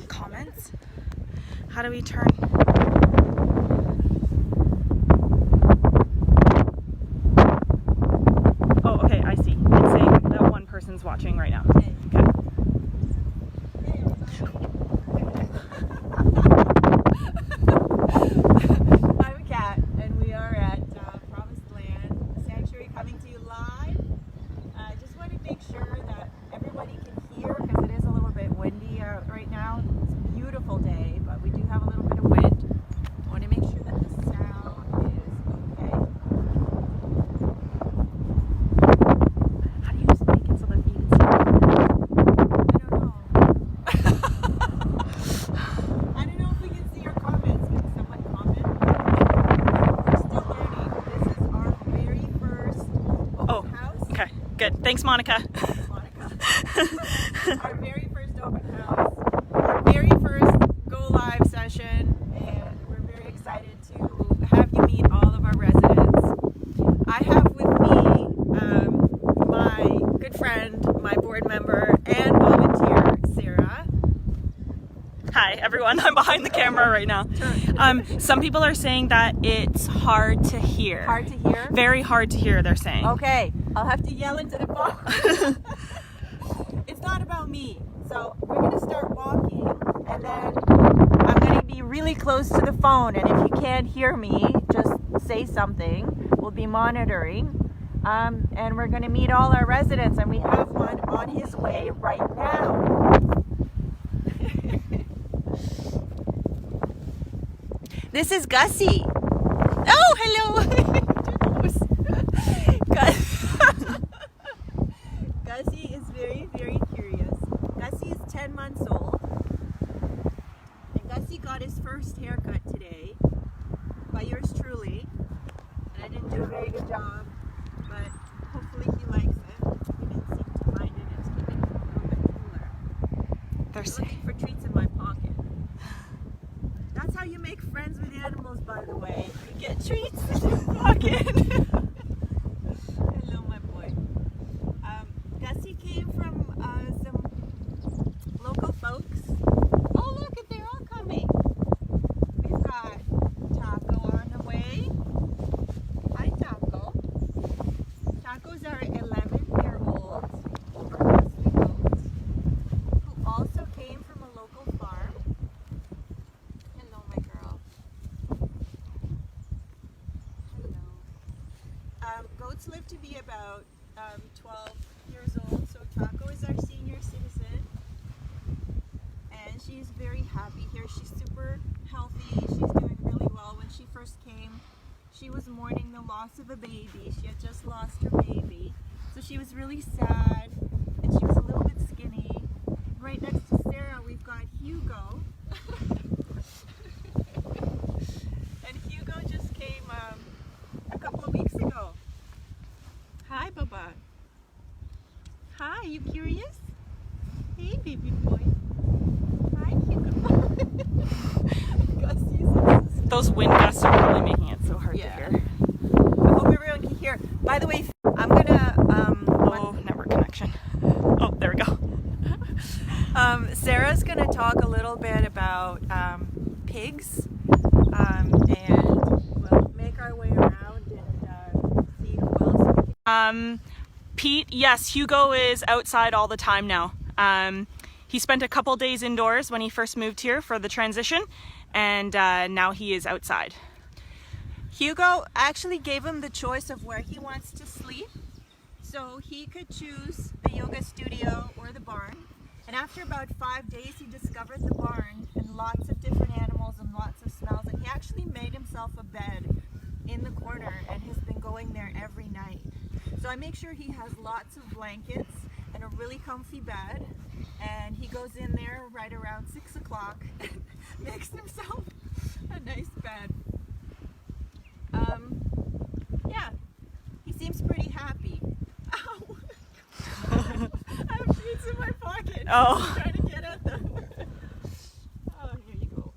Comments? How do we turn? Oh, okay, I see. It's saying that one person's watching right now. Okay. I'm Kat, and we are at Promised Land Sanctuary, coming to you live. I just want to make sure that everybody can hear, because it is a little bit windy out right now. It's a beautiful day, but we do have a little bit of wind. I want to make sure that the sound is okay. How do you just make it so that you can see? I don't know if we can see your comments. Can someone comment? We're still learning. This is our very first open house. Okay, good. Thanks, Monica. Our very first open house, our very first go live session, and we're very excited to have you meet all of our residents. I have with me my good friend, my board member, and volunteer, Sarah. Hi, everyone. I'm behind the camera right now. Some people are saying that it's hard to hear. Hard to hear? Very hard to hear, they're saying. Okay, I'll have to yell into the phone. It's not about me. So we're going to start walking, and then I'm going to be really close to the phone, and if you can't hear me, just say something. We'll be monitoring, and we're going to meet all our residents, and we have one on his way right now. This is Gussie. Oh, hello. Gussie is very, very curious. Gussie is 10 months old. And Gussie got his first haircut today by yours truly. And I didn't do a very good job, but hopefully he likes it. He didn't seem to mind it. It's keeping him a little bit cooler. They're I'm looking for treats in my pocket. That's how you make friends with animals, by the way. You get treats in your pocket. Hello, my boy. Gussie came from some local folks. Oh, look, they're all coming. We've got Taco on the way. Hi, Taco. Taco's our 11-year-old Gussie goat, who also came from a local farm. Hello, my girl. Hello. Goats live to be about 12 years old, so Taco is our senior citizen, and she's very happy here. She's super healthy. She's doing really well. When she first came, she was mourning the loss of a baby. She had just lost her baby, so she was really sad, and she was a little bit skinny. Right next to Sarah, we've got Hugo. And Hugo just came a couple of weeks ago. Hi, Baba. Hi, you curious? Hey, baby boy. Hi, Hugo. Those wind gusts are probably making it so hard to hear. I hope everyone can hear. By the way, I'm gonna network connection. Oh, there we go. Sarah's gonna talk a little bit about pigs, and we'll make our way around and see who else. Pete, yes, Hugo is outside all the time now. He spent a couple days indoors when he first moved here for the transition, and now he is outside. Hugo actually gave him the choice of where he wants to sleep, so he could choose the yoga studio or the barn. And after about 5 days, he discovered the barn and lots of different animals and lots of smells, and he actually made himself a bed in the corner and has been going there every night. So I make sure he has lots of blankets and a really comfy bed, and he goes in there right around 6 o'clock and makes himself a nice bed. Yeah, he seems pretty happy. Ow! I have treats in my pocket. Oh. I'm trying to get at them. Oh, here you go.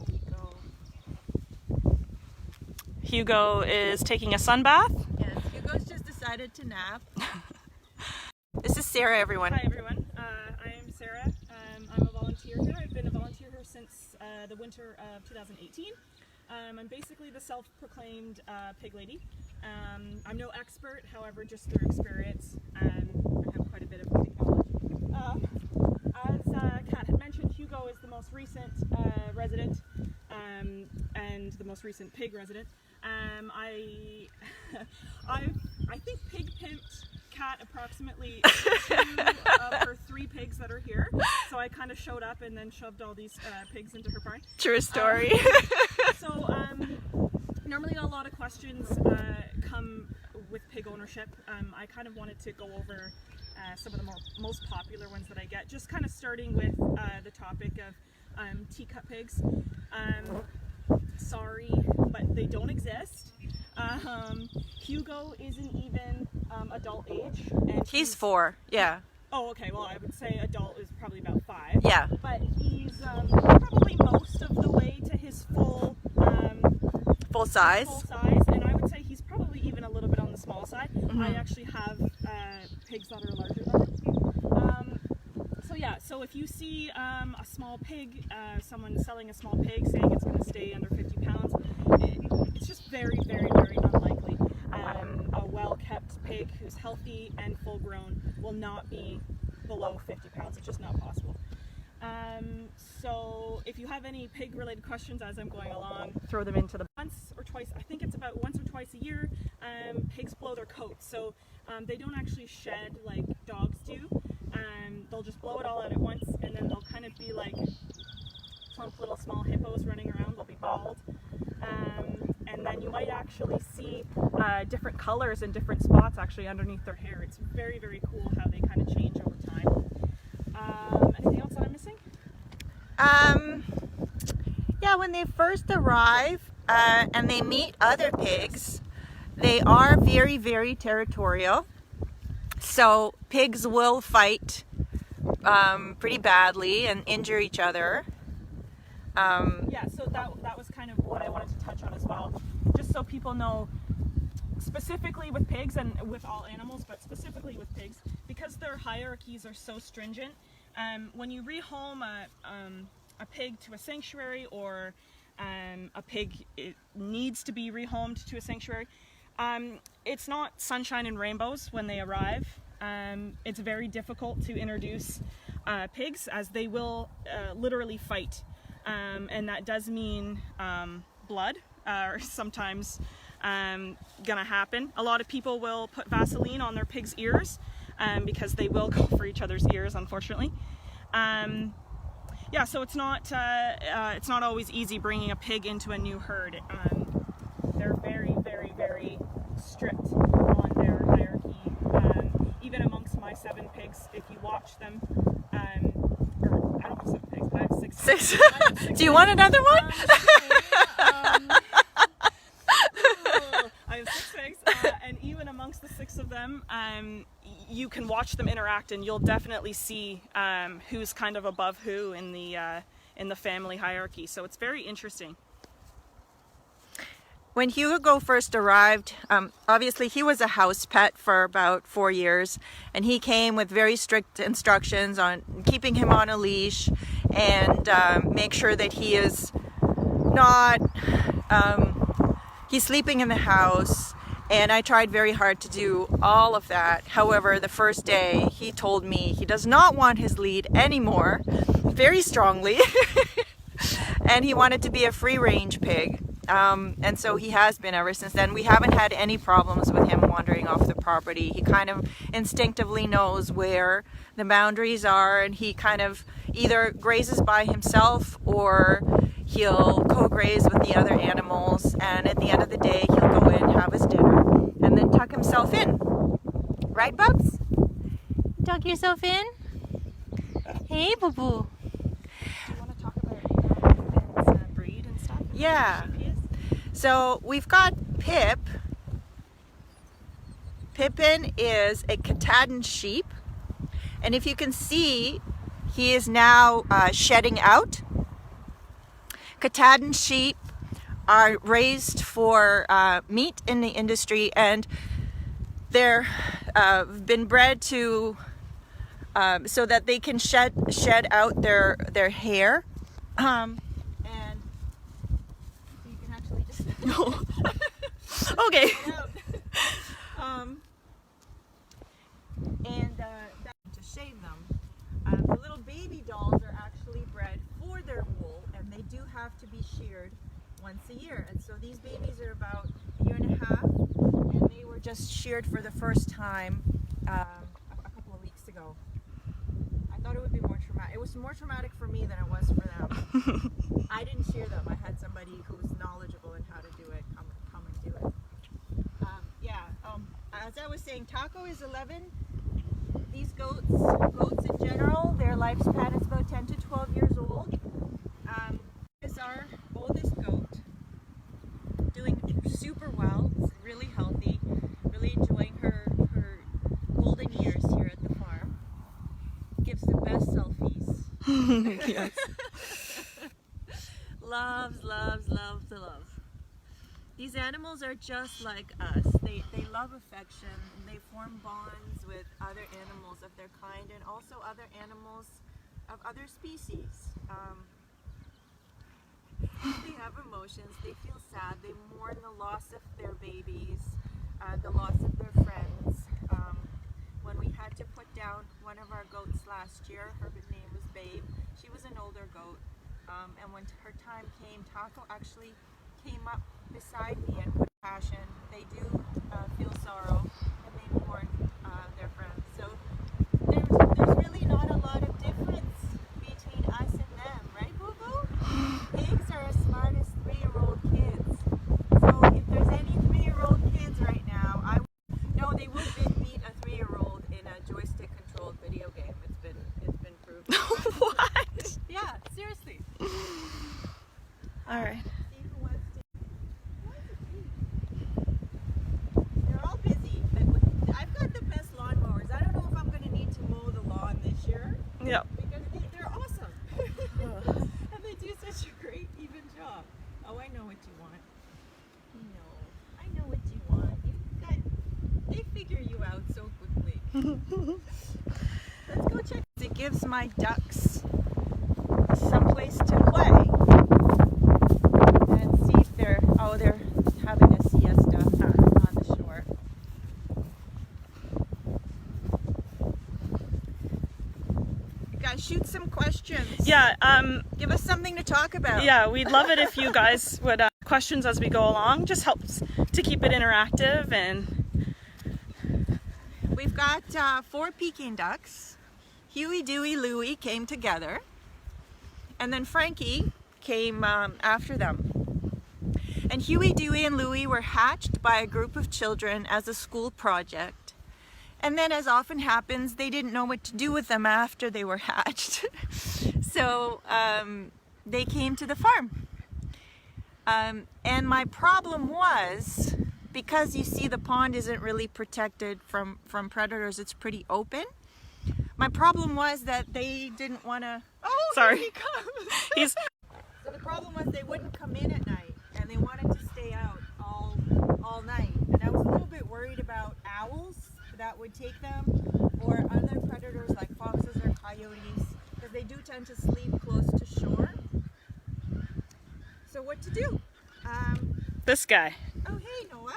Here you go. Hugo is taking a sun bath. Yes, Hugo's just decided to nap. This is Sarah, everyone. Hi everyone, I am Sarah. volunteer here. I've been a volunteer here since the winter of 2018. I'm basically the self-proclaimed pig lady. I'm no expert, however, just through experience, I have quite a bit of pig knowledge. As Kat had mentioned, Hugo is the most recent resident and the most recent pig resident. I think pig pimped Kat approximately 2 of her 3 pigs that are here. So I kind of showed up and then shoved all these pigs into her barn. True story. So normally a lot of questions come with pig ownership. I kind of wanted to go over some of the most popular ones that I get, just kind of starting with the topic of teacup pigs. Sorry, but they don't exist. Hugo isn't even adult age. And He's 4, yeah. Oh, okay, well I would say adult is probably about 5. Yeah. But he's probably most of the way to his full size. full size, and I would say he's probably even a little bit on the small side. I actually have pigs that are larger than it. So yeah, so if you see a small pig, someone selling a small pig saying it's going to stay under 50 pounds, it's just very, very, very unlikely. A well-kept pig who's healthy and full-grown will not be below 50 pounds. It's just not possible. So if you have any pig-related questions as I'm going along, throw them into the once or twice. I think it's about once or twice a year. Pigs blow their coats, so they don't actually shed like dogs do. They'll just blow it all out at once, and then they'll kind of be like plump little small hippos running around. They'll be bald, and then you might actually see different colors and different spots actually underneath their hair. It's very, very cool how they kind of change over time. Anything else that I'm missing? Yeah, when they first arrive and they meet other pigs, they are very, very territorial. So pigs will fight pretty badly and injure each other. Yeah, so that was kind of what I wanted to touch on as well. Just so people know, specifically with pigs and with all animals, but specifically with pigs, because their hierarchies are so stringent, when you rehome a pig to a sanctuary, or a pig needs to be rehomed to a sanctuary, it's not sunshine and rainbows when they arrive. It's very difficult to introduce pigs, as they will literally fight, and that does mean blood, or sometimes gonna happen. A lot of people will put Vaseline on their pig's ears because they will go for each other's ears, unfortunately. Yeah, so it's not always easy bringing a pig into a new herd. They're very, very, very strict on their hierarchy. Even amongst my 7 pigs, if you watch them, or I don't have 7 pigs, but I have 6. 6. I have 6 Do you want another one? I have 6 pigs, and even amongst the 6 of them, you can watch them interact, and you'll definitely see who's kind of above who in the family hierarchy. So it's very interesting. When Hugo first arrived, obviously he was a house pet for about 4 years, and he came with very strict instructions on keeping him on a leash and make sure that he is not, he's sleeping in the house. And I tried very hard to do all of that. However, the first day he told me he does not want his lead anymore, very strongly, and he wanted to be a free-range pig. And so he has been ever since then. We haven't had any problems with him wandering off the property. He kind of instinctively knows where the boundaries are, and he kind of either grazes by himself or he'll co-graze with the other animals, and at the end of the day he'll go in, have his dinner, and then tuck himself in. Right, Bubs? Tuck yourself in? Hey, boo-boo. Do you want to talk about Ben's breed and stuff? Yeah. What shape he is? So we've got Pip. Pippin is a Katahdin sheep, and if you can see, he is now shedding out. Katahdin sheep are raised for meat in the industry, and they're been bred to so that they can shed out their hair. And so you can actually just Okay. And to shave them. The little baby dolls are actually bred for their wool, and they do have to be sheared once a year. And so these babies are about a year and a half, and they were just sheared for the first time a couple of weeks ago. I thought it would be more traumatic. It was more traumatic for me than it was for them. I didn't shear them. I had somebody who was knowledgeable in how to do it come and do it. As I was saying, Taco is 11. These goats in general, their lifespan is about 10 to 12 years old. Is our oldest goat, doing super well, really healthy, really enjoying her golden years here at the farm. Gives the best selfies. Yes. Loves to love. These animals are just like us. They love affection, and they form bonds with other animals of their kind and also other animals of other species. They have emotions, they feel sad, they mourn the loss of their babies, the loss of their friends. When we had to put down one of our goats last year, her name was Babe, she was an older goat, and when her time came, Taco actually came up beside me and put passion. They do feel sorrow, and they mourn their friends. So there's really not a lot of difference between us and them, right, Boo Boo? Pigs are as smart as 3-year-old kids. So if there's any 3-year-old kids right now, they would beat a 3-year-old in a joystick-controlled video game. It's been proven. What? Yeah, seriously. All right. They're all busy. I've got the best lawnmowers. I don't know if I'm going to need to mow the lawn this year. Yep. Because they're awesome. And they do such a great, even job. Oh, I know what you want. I know what you want. They figure you out so quickly. Let's go check. It gives my ducks someplace to play and see if they're having a siesta on the shore. You guys shoot some questions. Yeah. Give us something to talk about. Yeah, we'd love it if you guys would questions as we go along. Just helps to keep it interactive. And We've got 4 Peking ducks. Huey, Dewey, Louie came together, and then Frankie came after them. And Huey, Dewey, and Louie were hatched by a group of children as a school project. And then, as often happens, they didn't know what to do with them after they were hatched. So they came to the farm. And my problem was, because you see the pond isn't really protected from predators, it's pretty open. My problem was that they didn't want to... Oh, sorry. Here he comes. he's So the problem was they wouldn't come in at night, and they wanted to stay out all night. And I was a little bit worried about owls that would take them, or other predators like foxes or coyotes, because they do tend to sleep close to shore. So what to do? this guy. Oh, hey, Noah.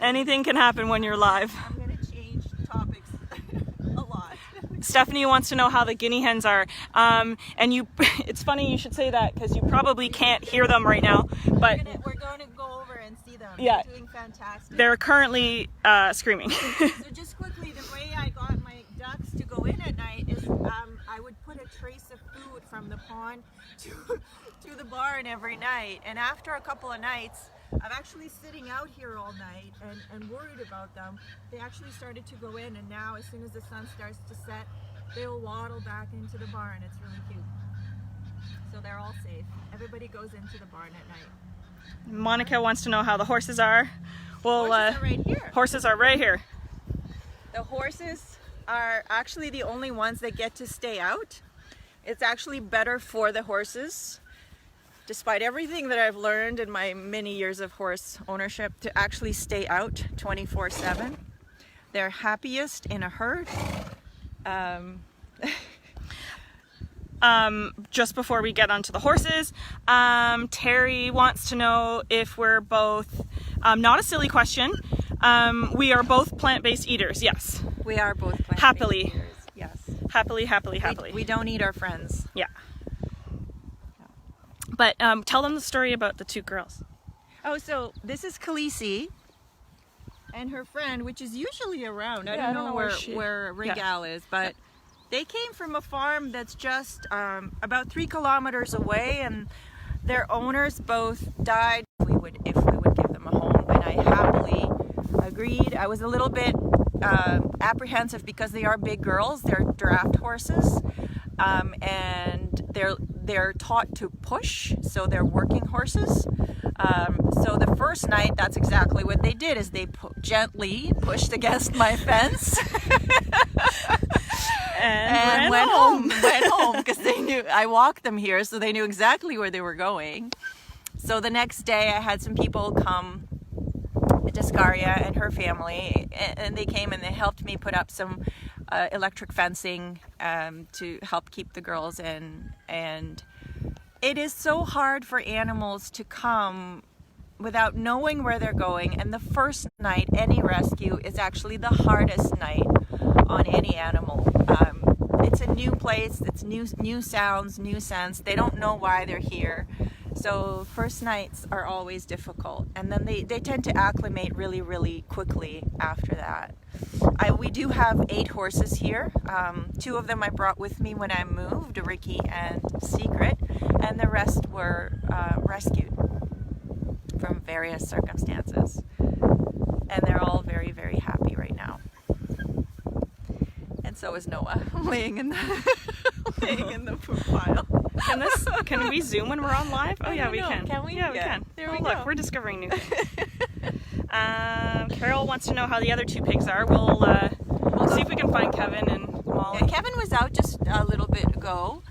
Anything can happen when you're live. I'm going to change topics a lot. Stephanie wants to know how the guinea hens are. And it's funny you should say that because you probably can't hear them right now. But We're going to go over and see them. Yeah. They're doing fantastic. they're currently screaming. So just quickly, the way I got my ducks to go in at night is I would put a trace of food from the pond to the barn every night. And after a couple of nights, I'm actually sitting out here all night and worried about them. They actually started to go in, and now as soon as the sun starts to set, they'll waddle back into the barn. It's really cute. So they're all safe. Everybody goes into the barn at night. Monica wants to know how the horses are. Well, Horses are right here. horses are right here. The horses are actually the only ones that get to stay out. It's actually better for the horses, despite everything that I've learned in my many years of horse ownership, to actually stay out 24/7. They're happiest in a herd, Just before we get onto the horses, Terry wants to know if we're both, not a silly question, we are both plant-based eaters. Yes. We are both plant-based Happily. eaters. Yes. Happily. We don't eat our friends. Yeah. But tell them the story about the two girls. Oh, so this is Khaleesi and her friend, which is usually around. I Yeah, don't know where Regal is, but they came from a farm that's just about 3 kilometers away, and their owners both died. If we would give them a home, and I happily agreed. I was a little bit apprehensive because they are big girls. They're draft horses, and they're taught to push, so they're working horses. So the first night, that's exactly what they did, is they gently pushed against my fence and went home. Went home because they knew I walked them here, so they knew exactly where they were going. So the next day, I had some people come, Descaria and her family, and they came and they helped me put up some electric fencing to help keep the girls in. And it is so hard for animals to come without knowing where they're going, and the first night any rescue is actually the hardest night on any animal. It's a new place, it's new sounds, new scents. They don't know why they're here. So first nights are always difficult, and then they tend to acclimate really, really quickly after that. We do have 8 horses here. 2 of them I brought with me when I moved, Ricky and Secret, and the rest were rescued from various circumstances. And they're all very, very happy right now. And so is Noah, laying in the poop pile. Can we zoom when we're on live? Oh yeah, we can. Can we? Yeah, we can. There Oh, we look, go. we're discovering new things. Carol wants to know how the other 2 pigs are. We'll see if we can find Kevin and Molly. Yeah, Kevin was out just a little bit ago.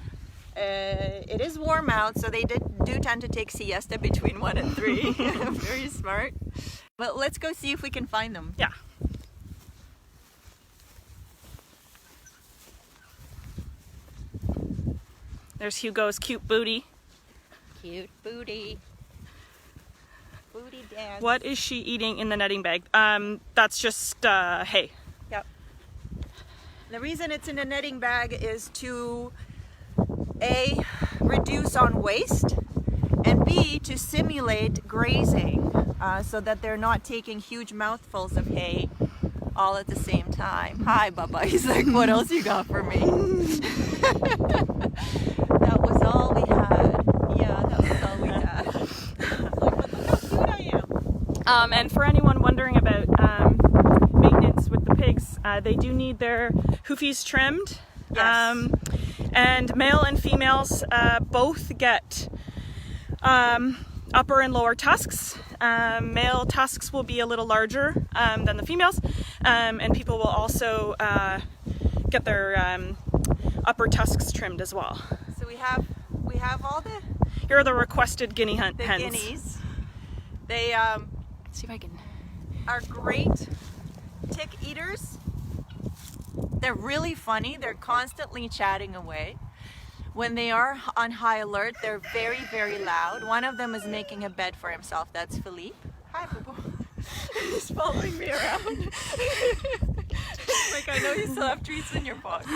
It is warm out, so they do tend to take siesta between 1 and 3. Very smart. But let's go see if we can find them. Yeah. There's Hugo's cute booty. Cute booty. Booty dance. What is she eating in the netting bag? That's just hay. Yep. The reason it's in a netting bag is to A, reduce on waste, and B, to simulate grazing, so that they're not taking huge mouthfuls of hay all at the same time. Hi, Bubba. He's like, what else you got for me? That was all we had. Yeah, that was all we had. Look how cute I am. And for anyone wondering about maintenance with the pigs, they do need their hoofies trimmed. Yes. And male and females both get upper and lower tusks. Male tusks will be a little larger than the females, and people will also get their upper tusks trimmed as well. So we have all the Here are the requested guinea hens. guineas. They Let's see if I can. are great tick eaters. They're really funny. They're constantly chatting away. When they are on high alert, they're very, very loud. One of them is making a bed for himself. That's Philippe. Hi, Boo-Boo. He's following me around. Like, I know you still have treats in your pocket.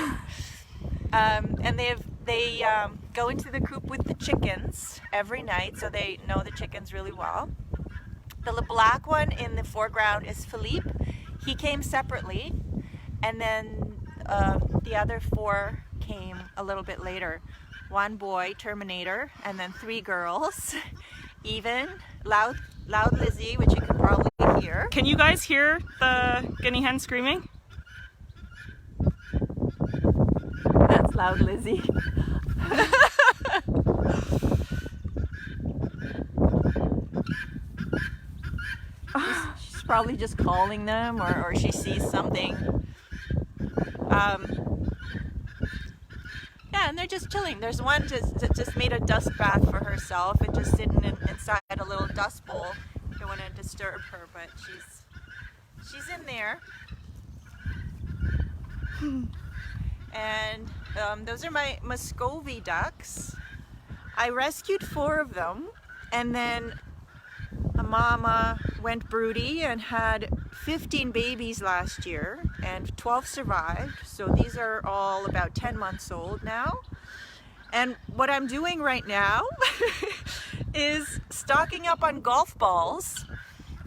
And they go into the coop with the chickens every night, so they know the chickens really well. The black one in the foreground is Philippe. He came separately, and then the other 4 came a little bit later. 1 boy, Terminator, and then 3 girls. Even, Loud Lizzie, which you can probably hear. Can you guys hear the guinea hen screaming? That's Loud Lizzie. She's probably just calling them, or she sees something. Yeah, and they're just chilling. There's one that just made a dust bath for herself and just sitting inside a little dust bowl. Don't want to disturb her, but she's in there. And those are my Muscovy ducks. I rescued 4 of them, and then a mama went broody and had 15 babies last year, and 12 survived. So these are all about 10 months old now. And what I'm doing right now is stocking up on golf balls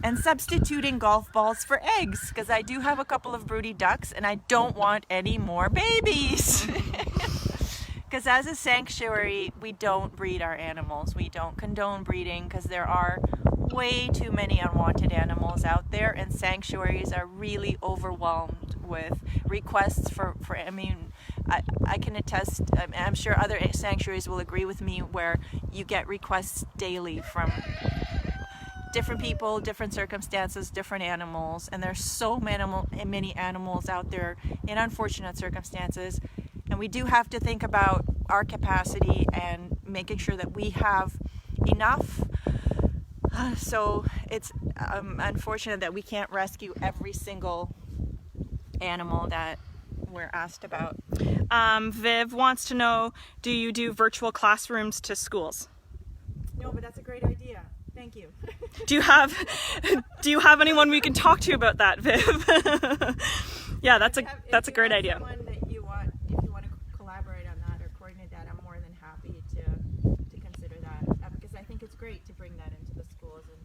and substituting golf balls for eggs, because I do have a couple of broody ducks and I don't want any more babies. Because as a sanctuary, we don't breed our animals. We don't condone breeding because there are way too many unwanted animals out there, and sanctuaries are really overwhelmed with requests for I mean, I can attest, I'm sure other sanctuaries will agree with me, where you get requests daily from different people, different circumstances, different animals, and there's so many animals out there in unfortunate circumstances, and we do have to think about our capacity and making sure that we have enough. So it's unfortunate that we can't rescue every single animal that we're asked about. Viv wants to know, do you do virtual classrooms to schools? No, but that's a great idea. Thank you. Do you have anyone we can talk to about that, Viv? Yeah, that's a great idea. If you want to collaborate on that or coordinate that, I'm more than happy to consider that, because I think it's great to bring that into the schools and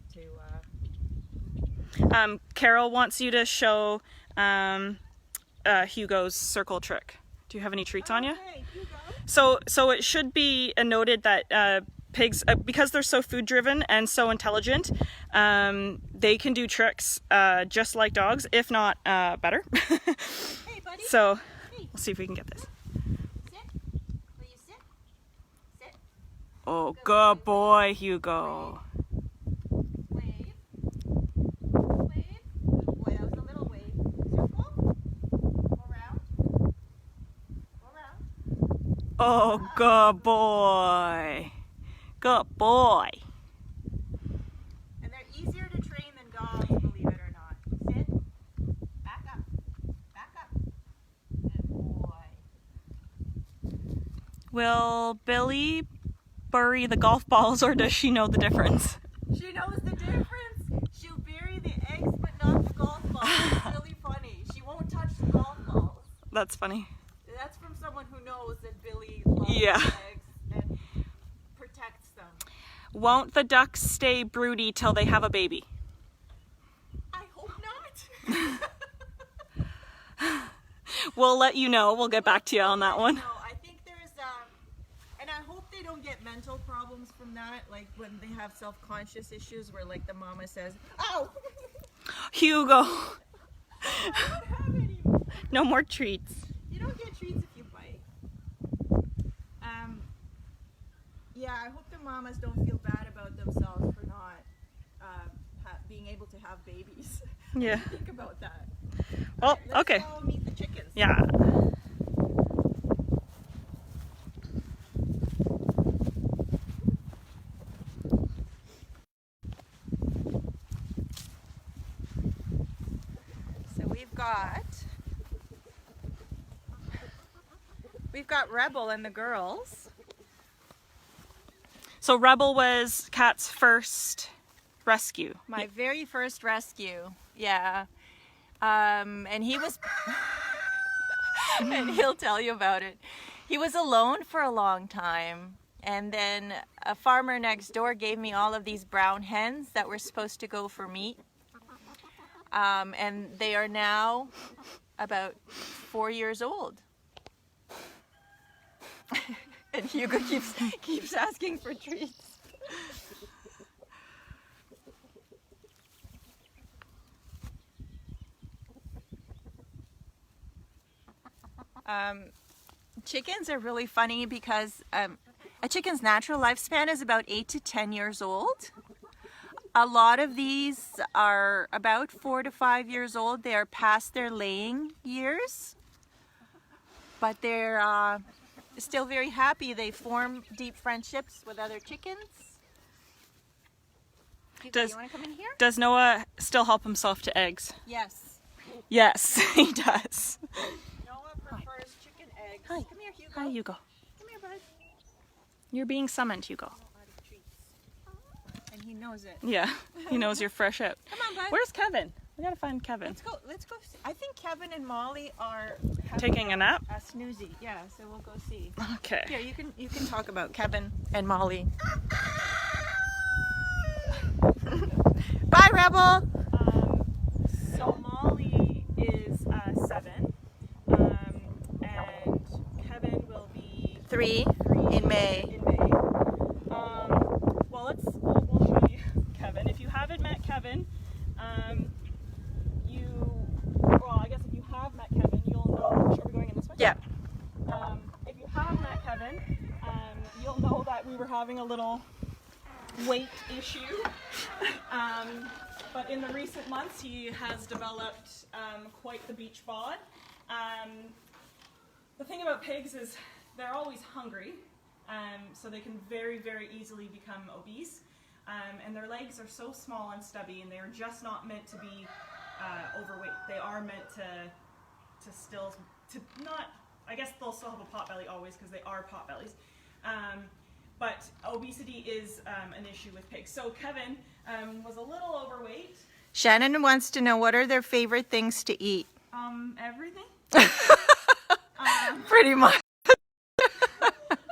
to. Carol wants you to show Hugo's circle trick. Do you have any treats on you? Okay, Hugo. So it should be noted that pigs, because they're so food driven and so intelligent, they can do tricks just like dogs, if not better. Hey, buddy. So Hey. we'll see if we can get this. Sit. Will you sit? Sit. Oh, good boy, Hugo. Wave. Wave. Good boy, that was a little wave. Circle. Go around. Go around. Oh, good boy. Good boy. And they're easier to train than dogs, believe it or not. Sit. Back up. Back up. Good boy. Will Billy bury the golf balls, or does she know the difference? She knows the difference. She'll bury the eggs, but not the golf balls. It's really funny. She won't touch the golf balls. That's funny. That's from someone who knows that Billy loves Yeah. the eggs and protects them. Won't the ducks stay broody till they have a baby? I hope not. We'll let you know. We'll get back to you on that one. No, I think there's, and I hope they don't get mental problems from that, like when they have self-conscious issues where like the mama says, ow! Hugo, I don't have any. no more treats. You don't get treats if you bite. Yeah, I hope the mamas don't feel bad about themselves for not being able to have babies. Yeah. Think about that. Well, Let's okay. go meet the chickens. Yeah. So we've got Rebel and the girls. So Rebel was Kat's first rescue. My very first rescue, yeah. And he was, and he'll tell you about it. He was alone for a long time. And then a farmer next door gave me all of these brown hens that were supposed to go for meat. And they are now about 4 years old. And Hugo keeps asking for treats. Chickens are really funny because a chicken's natural lifespan is about 8 to 10 years old. A lot of these are about 4 to 5 years old. They are past their laying years, but they're still very happy. They form deep friendships with other chickens. Hugo, you want to come in here? Does Noah still help himself to eggs? Yes. Yes, he does. Noah prefers chicken eggs pigs. Hi. Come here, Hugo. Hi, Hugo. Come here, bud. You're being summoned, Hugo. Out of treats. And he knows it. Yeah, he knows you're fresh out. Come on, bud. Where's Kevin? We gotta find Kevin. Let's go. Let's go. I think Kevin and Molly are Taking a nap? a snoozy. Yeah, so we'll go see. Okay. Here, you can Talk about Kevin and Molly. Bye, Rebel. So Molly is 7, and Kevin will be 3 in May. in May. Well, we'll show you Kevin. If you haven't met Kevin, well, I guess if you have met Kevin, you'll know. Are we going in this way? Yeah. If you have met Kevin, you'll know that we were having a little weight issue. But in the recent months, he has developed quite the beach bod. The thing about pigs is they're always hungry, so they can very, very easily become obese. And their legs are so small and stubby, and they are just not meant to be overweight. They are meant to not, I guess they'll still have a pot belly always because they are pot bellies. But obesity is an issue with pigs. So Kevin was a little overweight. Shannon wants to know what are their favorite things to eat. Everything. Pretty much.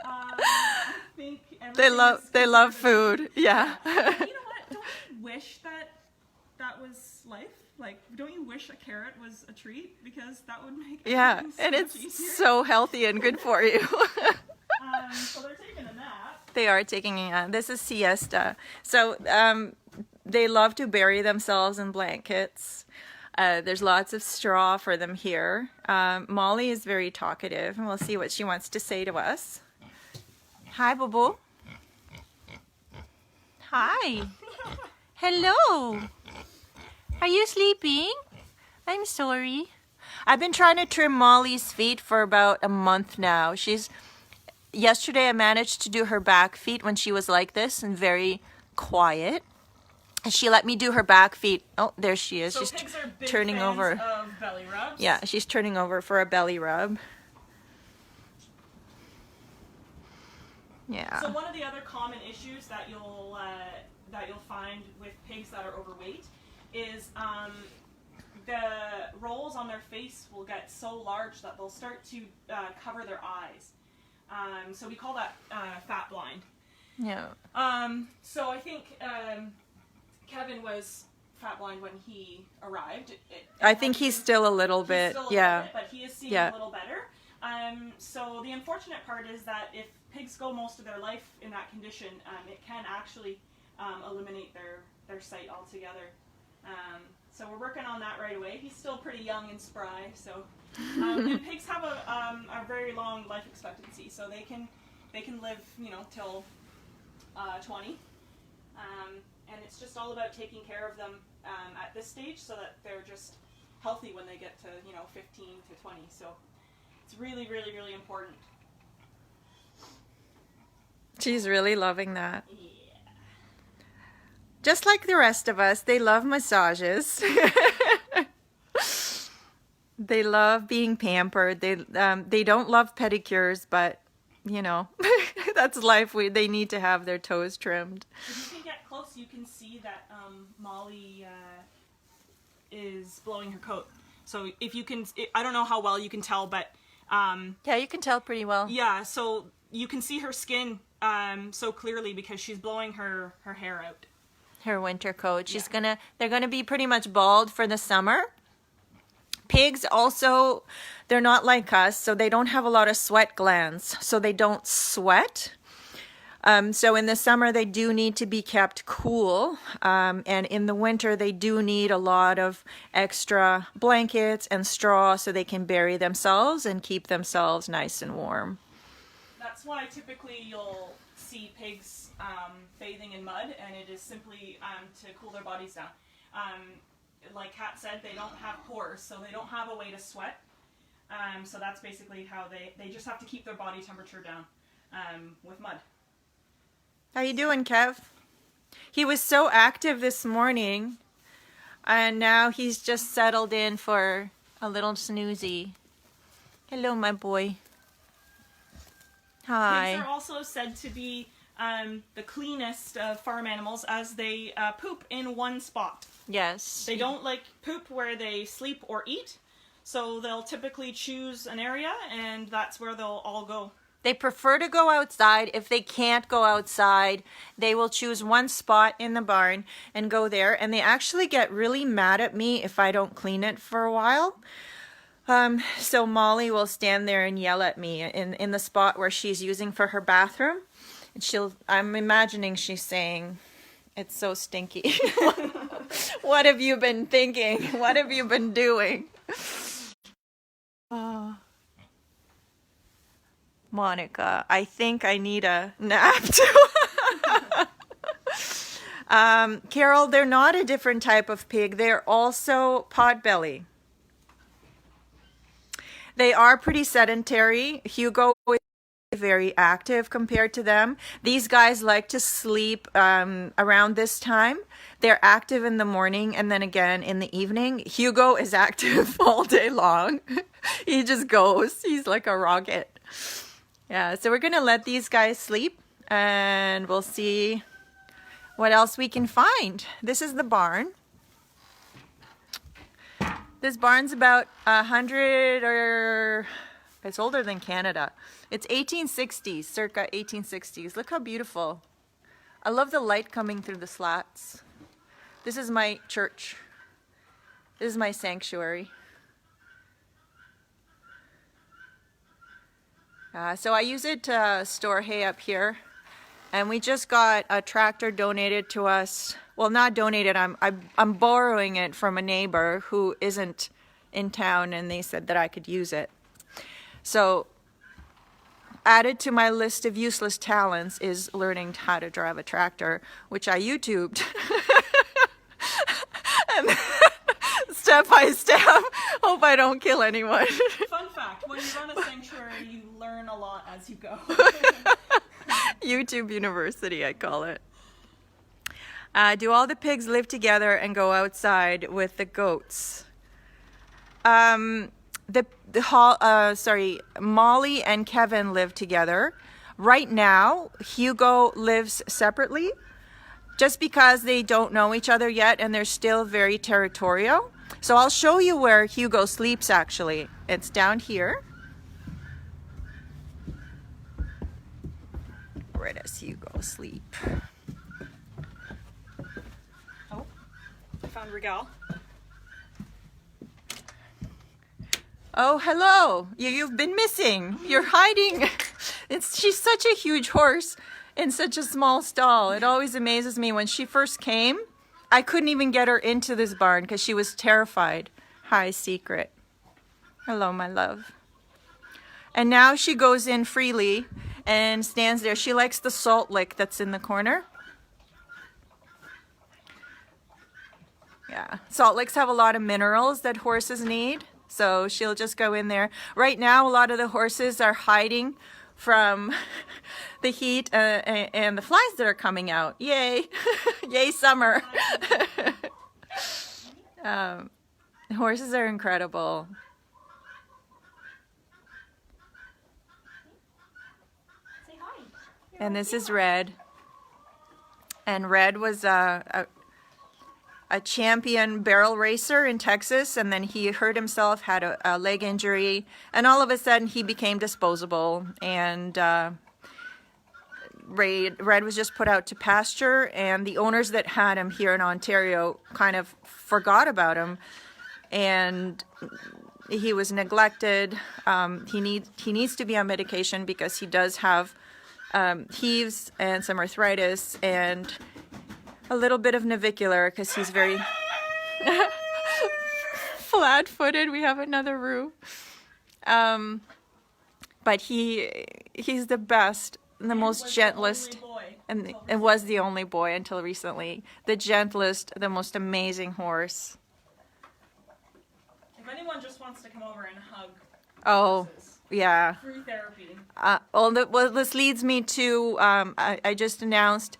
I think They everything love is food. Yeah. You know what? Don't you wish that was life? Like, don't you wish a carrot was a treat? Because that would make Yeah, everything so and much it's easier. so healthy and good for you. So they're taking a nap. They are taking a this is siesta. So they love to bury themselves in blankets. There's lots of straw for them here. Molly is very talkative, and we'll see what she wants to say to us. Hi, Boo. Hi. Hello. Are you sleeping? I'm sorry. I've been trying to trim Molly's feet for about a month now. Yesterday I managed to do her back feet when she was like this and very quiet. And she let me do her back feet. Oh, there she is. So She's pigs are big turning fans over. of belly rubs. Yeah, she's turning over for a belly rub. Yeah. So one of the other common issues that you'll find with pigs that are overweight is the rolls on their face will get so large that they'll start to cover their eyes. So we call that fat blind. Yeah. So I think Kevin was fat blind when he arrived. I think he's still a little He's bit. still a little Yeah. bit, but he is seeing Yeah. a little better. So the unfortunate part is that if pigs go most of their life in that condition, it can actually eliminate their sight altogether. So we're working on that right away. He's still pretty young and spry, so and pigs have a very long life expectancy, so they can live, till 20. And it's just all about taking care of them at this stage so that they're just healthy when they get to 15 to 20. So it's really, really, really important. She's really loving that. Yeah. Just like the rest of us, they love massages. They love being pampered. They don't love pedicures, but that's life. They need to have their toes trimmed. If you can get close, you can see that Molly is blowing her coat. So if you can, I don't know how well you can tell, but Yeah, you can tell pretty well. yeah, so you can see her skin so clearly because she's blowing her hair out. Her winter coat. Yeah. They're gonna be pretty much bald for the summer. Pigs also, they're not like us, so they don't have a lot of sweat glands, so they don't sweat. So in the summer, they do need to be kept cool, and in the winter, they do need a lot of extra blankets and straw so they can bury themselves and keep themselves nice and warm. That's why typically you'll see pigs bathing in mud, and it is simply to cool their bodies down. Like Kat said, they don't have pores, so they don't have a way to sweat. So that's basically how they just have to keep their body temperature down with mud. How you doing, Kev? He was so active this morning, and now he's just settled in for a little snoozy. Hello, my boy. Hi. Pigs are also said to be the cleanest farm animals, as they poop in one spot. Yes. They don't like poop where they sleep or eat, so they'll typically choose an area, and that's where they'll all go. They prefer to go outside. If they can't go outside, they will choose one spot in the barn and go there. And they actually get really mad at me if I don't clean it for a while. So Molly will stand there and yell at me in the spot where she's using for her bathroom. And I'm imagining she's saying, "It's so stinky." What have you been thinking? What have you been doing? Monica, I think I need a nap too. Carol, they're not a different type of pig. They're also potbelly. They are pretty sedentary. Hugo is very active compared to them. These guys like to sleep around this time. They're active in the morning and then again in the evening. Hugo is active all day long. He just goes. He's like a rocket. Yeah, so we're gonna let these guys sleep and we'll see what else we can find. This is the barn. This barn's about 100 or it's older than Canada. It's 1860s, circa 1860s. Look how beautiful. I love the light coming through the slats. This is my church. This is my sanctuary. So I use it to store hay up here, and we just got a tractor donated to us. Well, not donated. I'm borrowing it from a neighbor who isn't in town, and they said that I could use it. So added to my list of useless talents is learning how to drive a tractor, which I YouTubed. And step by step. Hope I don't kill anyone. Fun fact, when you run a sanctuary, you learn a lot as you go. YouTube University, I call it. Do all the pigs live together and go outside with the goats? Molly and Kevin live together. Right now, Hugo lives separately just because they don't know each other yet and they're still very territorial. So I'll show you where Hugo sleeps actually. It's down here. Where does Hugo sleep? Oh, I found Regal. Oh, hello. You've been missing. You're hiding. She's such a huge horse in such a small stall. It always amazes me. When she first came, I couldn't even get her into this barn because she was terrified. Hi, Secret. Hello, my love. And now she goes in freely and stands there. She likes the salt lick that's in the corner. Yeah, salt licks have a lot of minerals that horses need. So she'll just go in there. Right now, a lot of the horses are hiding from the heat and the flies that are coming out. Yay! Yay, summer! Horses are incredible. Say hi. And this is Red. And Red was a champion barrel racer in Texas, and then he hurt himself, had a leg injury, and all of a sudden he became disposable, and Red was just put out to pasture, and the owners that had him here in Ontario kind of forgot about him, and he was neglected. He needs to be on medication because he does have heaves and some arthritis and a little bit of navicular because he's very flat-footed. We have another roux. But he's the best, the most gentlest, and it was the only boy until recently. The gentlest, the most amazing horse. If anyone just wants to come over and hug horses, yeah. Free therapy. Well, this leads me to, I just announced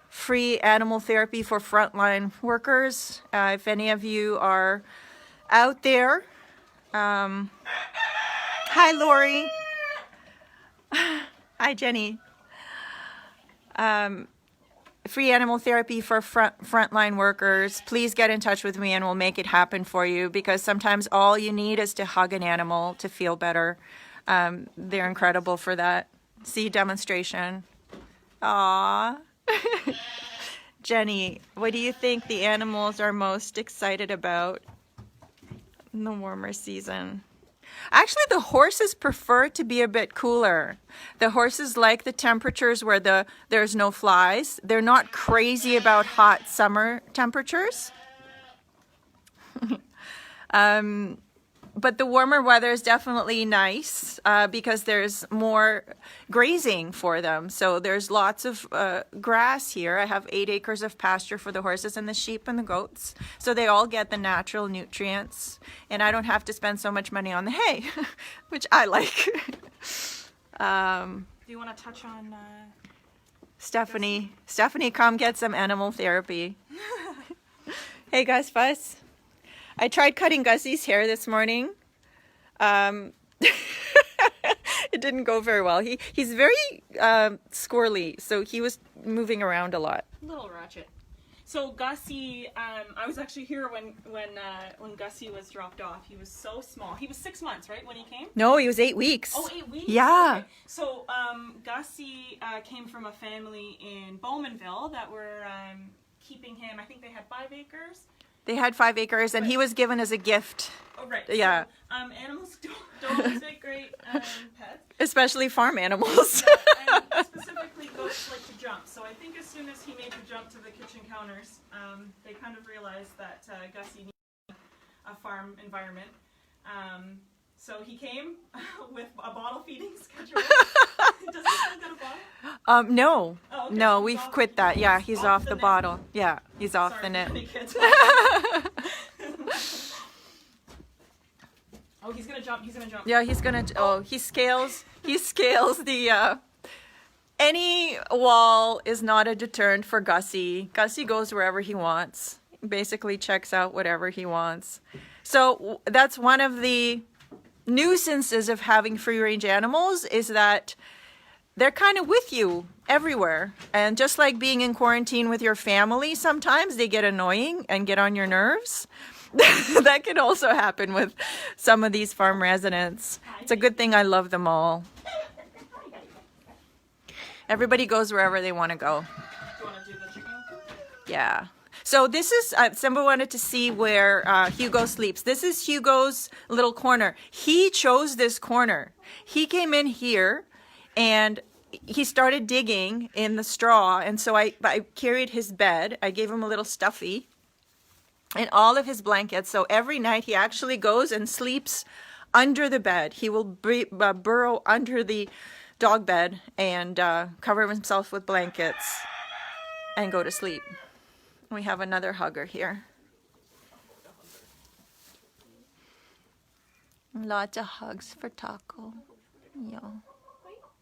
free animal therapy for frontline workers. If any of you are out there. Hi, Lori. Hi, Jenny. Free animal therapy for frontline workers. Please get in touch with me and we'll make it happen for you, because sometimes all you need is to hug an animal to feel better. They're incredible for that. See demonstration. Aww. Jenny, what do you think the animals are most excited about in the warmer season? Actually, the horses prefer to be a bit cooler. The horses like the temperatures where there's no flies. They're not crazy about hot summer temperatures. But the warmer weather is definitely nice because there's more grazing for them. So there's lots of grass here. I have 8 acres of pasture for the horses and the sheep and the goats. So they all get the natural nutrients. And I don't have to spend so much money on the hay, which I like. Do you want to touch on... Stephanie, come get some animal therapy. Hey, Gus Fuss. I tried cutting Gussie's hair this morning. It didn't go very well. He's very squirrely, so he was moving around a lot. Little ratchet. So Gussie, I was actually here when Gussie was dropped off. He was so small. He was 6 months, right, when he came? No, he was 8 weeks. Oh, 8 weeks? Yeah. Okay. So Gussie came from a family in Bowmanville that were keeping him. I think they had 5 acres. They had 5 acres, and he was given as a gift. Oh, right. Yeah. So, animals don't always make great pets. Especially farm animals. And specifically goats like to jump. So I think as soon as he made the jump to the kitchen counters, they kind of realized that Gussie needed a farm environment. So he came with a bottle feeding schedule. Does he still get a bottle? No. Oh, okay. No, He's we've off- quit that. Yeah, he's off the net. bottle. Yeah, he's off Sorry, the net. funny kids. Oh, he's gonna jump. He's gonna jump. Yeah, he's gonna. Oh, he scales the. Any wall is not a deterrent for Gussie. Gussie goes wherever he wants. Basically, checks out whatever he wants. So that's one of the nuisances of having free-range animals, is that they're kind of with you everywhere. And just like being in quarantine with your family, sometimes they get annoying and get on your nerves. That can also happen with some of these farm residents. It's a good thing I love them all. Everybody goes wherever they want to go. Do you want to do the chicken? Yeah. So this is, Simba wanted to see where Hugo sleeps. This is Hugo's little corner. He chose this corner. He came in here and he started digging in the straw. And so I carried his bed. I gave him a little stuffy and all of his blankets. So every night he actually goes and sleeps under the bed. He will burrow under the dog bed and cover himself with blankets and go to sleep. We have another hugger here. Lots of hugs for Taco. Yeah.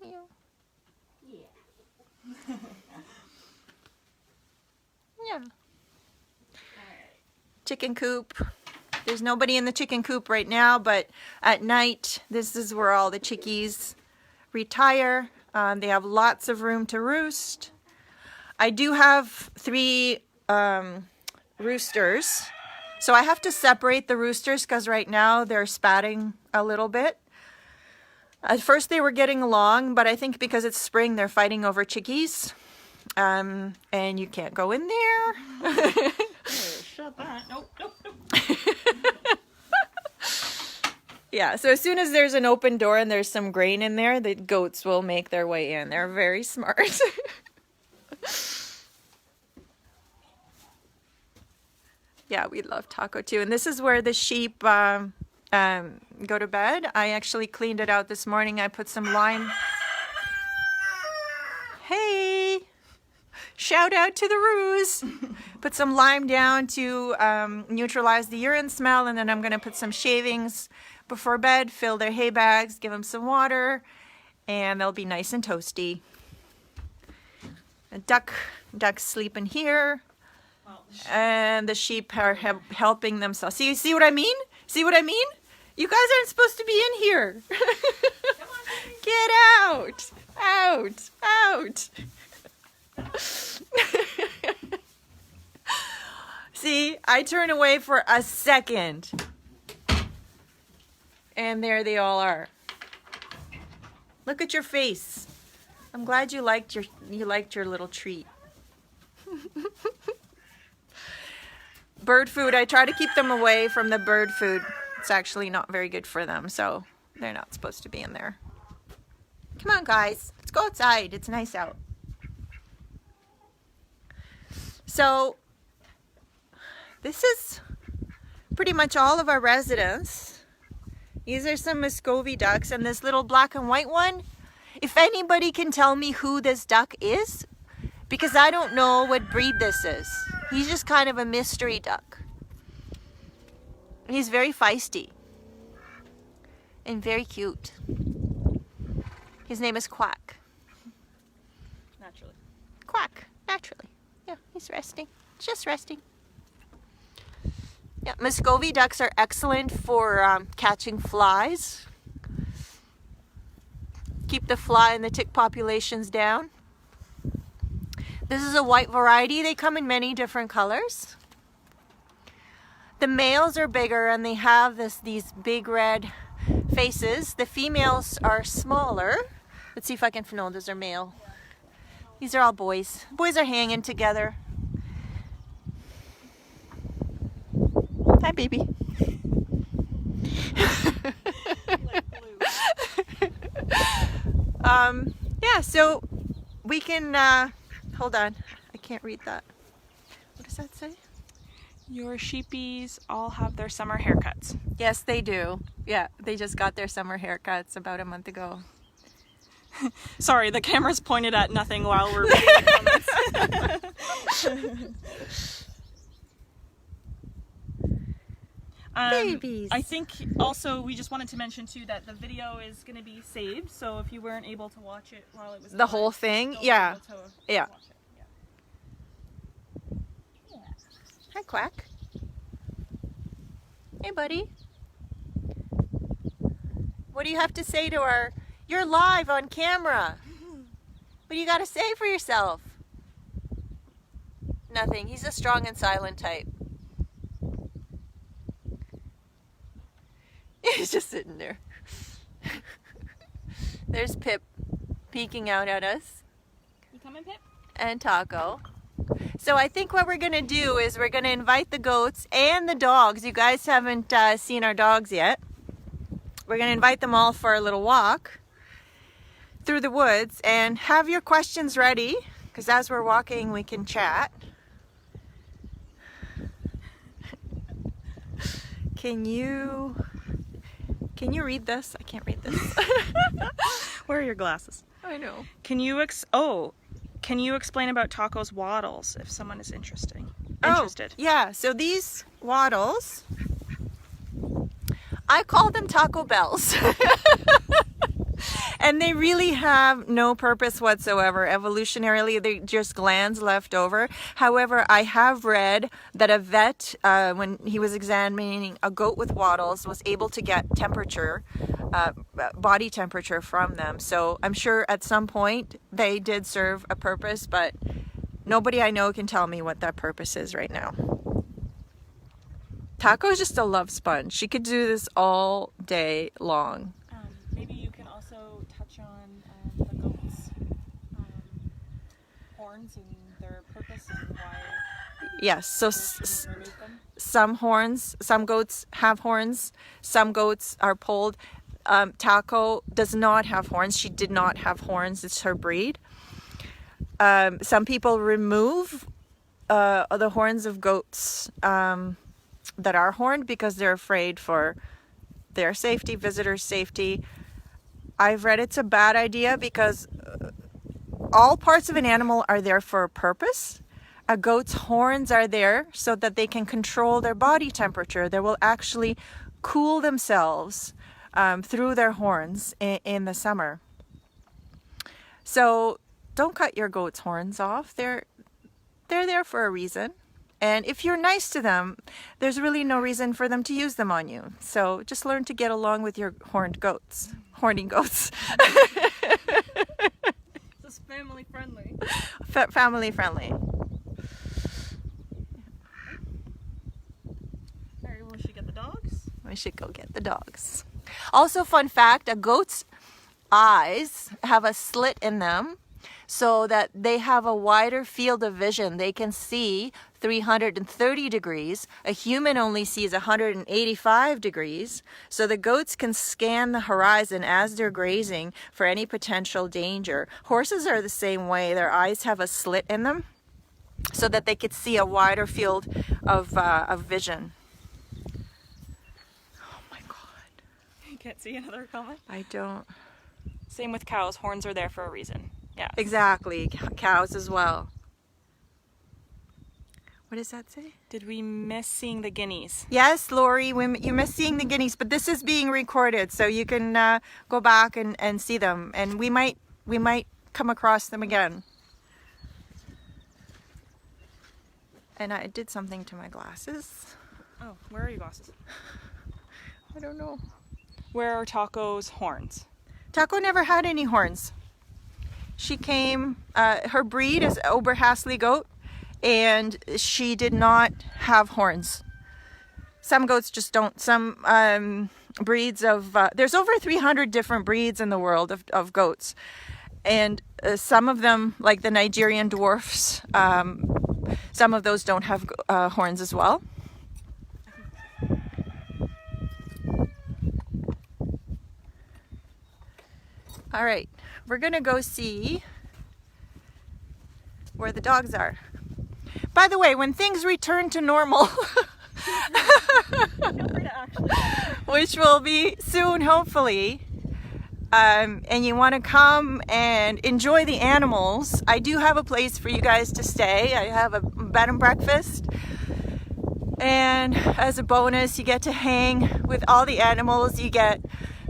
Yeah. Yeah. Chicken coop. There's nobody in the chicken coop right now, but at night, this is where all the chickies retire. They have lots of room to roost. I do have 3 roosters, so I have to separate the roosters because right now they're spatting a little bit. At first they were getting along, but I think because it's spring they're fighting over chickies, and you can't go in there. Shut that. Nope. Yeah, so as soon as there's an open door and there's some grain in there, the goats will make their way in. They're very smart. Yeah, we love Taco too. And this is where the sheep go to bed. I actually cleaned it out this morning. I put some lime. Hey! Shout out to the roos. Put some lime down to neutralize the urine smell, and then I'm going to put some shavings before bed, fill their hay bags, give them some water, and they'll be nice and toasty. A ducks sleeping here. And the sheep are helping themselves. See what I mean? See what I mean? You guys aren't supposed to be in here. Get out. Out! Out! See, I turn away for a second. And there they all are. Look at your face. I'm glad you liked your little treat. Bird food, I try to keep them away from the bird food. It's actually not very good for them, so they're not supposed to be in there. Come on, guys. Let's go outside. It's nice out. So, this is pretty much all of our residents. These are some Muscovy ducks, and this little black and white one, if anybody can tell me who this duck is, because I don't know what breed this is. He's just kind of a mystery duck. He's very feisty and very cute. His name is Quack. Naturally. Quack, naturally. Yeah, he's resting. Just resting. Yeah, Muscovy ducks are excellent for catching flies. Keep the fly and the tick populations down. This is a white variety. They come in many different colors. The males are bigger and they have these big red faces. The females are smaller. Let's see if I can know those are male. These are all boys. Boys are hanging together. Hi, baby. Yeah, so we can, hold on. I can't read that. What does that say? Your sheepies all have their summer haircuts. Yes, they do. Yeah, they just got their summer haircuts about a month ago. Sorry, the camera's pointed at nothing while we're reading the comments. Babies. I think also we just wanted to mention too that the video is going to be saved, so if you weren't able to watch it while it was The whole thing? you'll Yeah. be able to Yeah. watch it. Yeah. Hi, Quack. Hey, buddy. What do you have to say to our... You're live on camera. What do you got to say for yourself? Nothing. He's a strong and silent type. He's just sitting there. There's Pip peeking out at us. You coming, Pip? And Taco. So I think what we're going to do is we're going to invite the goats and the dogs. You guys haven't seen our dogs yet. We're going to invite them all for a little walk through the woods, and have your questions ready, because as we're walking we can chat. Can you read this? I can't read this. Where are your glasses? I know. Can you explain about Taco's waddles if someone is interested? Yeah, so these waddles, I call them Taco Bells. And they really have no purpose whatsoever. Evolutionarily, they're just glands left over. However, I have read that a vet, when he was examining a goat with waddles, was able to get temperature, body temperature from them. So I'm sure at some point they did serve a purpose, but nobody I know can tell me what that purpose is right now. Taco is just a love sponge. She could do this all day long. Maybe you can also touch on the goats' horns and their purpose and why. Yes, so you remove them. some goats have horns, some goats are polled. Taco does not have horns. She did not have horns. It's her breed. Some people remove the horns of goats that are horned because they're afraid for their safety, visitors' safety. I've read it's a bad idea because all parts of an animal are there for a purpose. A goat's horns are there so that they can control their body temperature. They will actually cool themselves through their horns in the summer. So don't cut your goat's horns off. They're there for a reason. And if you're nice to them, there's really no reason for them to use them on you. So just learn to get along with your horned goats. Horny goats. family friendly. Mary, we should get the dogs. We should go get the dogs. Also, fun fact, a goat's eyes have a slit in them so that they have a wider field of vision. They can see 330 degrees. A human only sees 185 degrees. So the goats can scan the horizon as they're grazing for any potential danger. Horses are the same way. Their eyes have a slit in them so that they could see a wider field of vision. Oh my God. You can't see another comment? I don't. Same with cows. Horns are there for a reason. Yeah. Exactly. Cows as well. What does that say? Did we miss seeing the guineas? Yes, Lori, you missed seeing the guineas, but this is being recorded, so you can go back and see them, and we might come across them again. And I did something to my glasses. Oh, where are your glasses? I don't know. Where are Taco's horns? Taco never had any horns. She came, her breed is Oberhasli goat, and she did not have horns. Some goats just don't. Some breeds of, there's over 300 different breeds in the world of goats. And some of them, like the Nigerian dwarfs, some of those don't have horns as well. All right, we're gonna go see where the dogs are. By the way, when things return to normal, Feel free to actually. which will be soon, hopefully, and you want to come and enjoy the animals, I do have a place for you guys to stay. I have a bed and breakfast. And as a bonus, you get to hang with all the animals. You get